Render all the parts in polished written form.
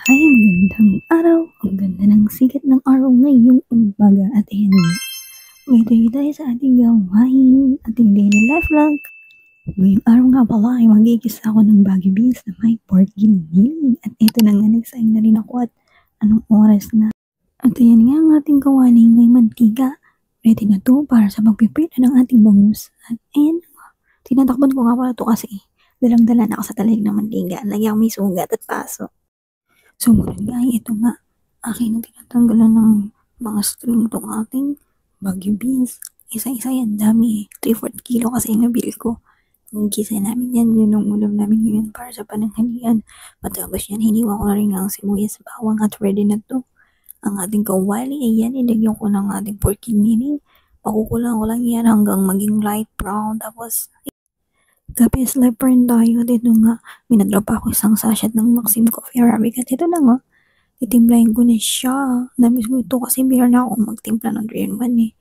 Ay, magandang araw. Ang ganda ng sikat ng araw ngayong umaga at ayan, may tayo sa ating gawain, ating daily life vlog. Ngayong araw nga pala ay magigisa ako ng baggy beans na may pork giniling. At ito na nga, nagsaing na rin ako at anong oras na. At ayan nga ang ating gawain, may mantika. Ready na to para sa pagpiprito ng ating bangus. At ayan, tinatakpan ko nga pala to kasi dalang-dala na ako sa talig ng mantika. Lagi ako may sugat at paso. Sumunod nga, ito nga, aking tinatanggalan ng mga string itong ating baggy beans. Isa-isa yan, dami 3/4 kilo kasi yung nabili ko. Yung gisa namin yan, yun ang ulam namin ngayon para sa pananghalian. Matapos yan, hiniwa ko na rin ang sibuyas, bawang at ready na to. Ang ating kawali, ayan, ilagyan ko ng ating pork giniling. Pakukulang ko lang yan hanggang maging light brown. Tapos, gabi slime pa rin tayo. Dito nga, minadrop ako isang sachet ng Maxim Coffee Arabica. At ito na nga, titimplahin ko na siya. Namiss ko ito kasi meron na akong magtimpla ng 3-in-1 eh.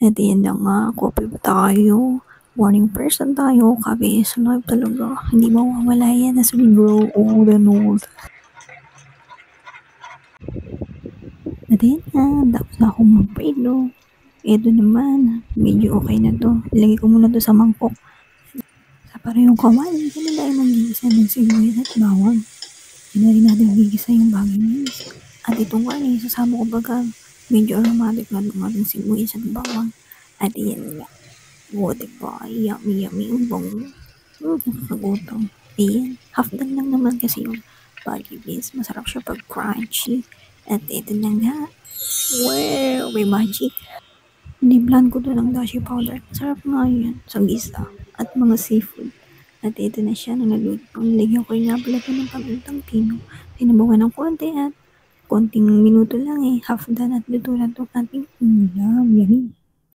At yan na nga, coffee ba tayo? Morning person tayo. Kabe is live talaga. Hindi mawawala yan as we grow old and old. At yan nga, tapos na akong mag-prado. Ito naman, medyo okay na to. Ilagay ko muna to sa mangkok. Para yung kawali, hindi na tayo mag-iisa ng sibuyas at bawang. Hindi na rin natin mag-iisa yung bagay beans. At itong wali, sasama ko baga medyo aromatic na ng ating sibuyas at bawang. At iyan nga. O, diba? Yummy, yummy yung bango. Nakakagutom. Ayan, half done lang naman kasi yung bagay beans. Masarap siya pag crunchy. At ito na nga. Wow, may magic. Niblan ko doon ng dashi powder. Sarap nga yan sa gisa at mga seafood. At ito na siya na naluto. Nilagyan ko rin nga pala ito ng pamintang pino. Tinabawan ng konti at konting minuto lang eh. Half done at luto na itong ating ulam. Yummy.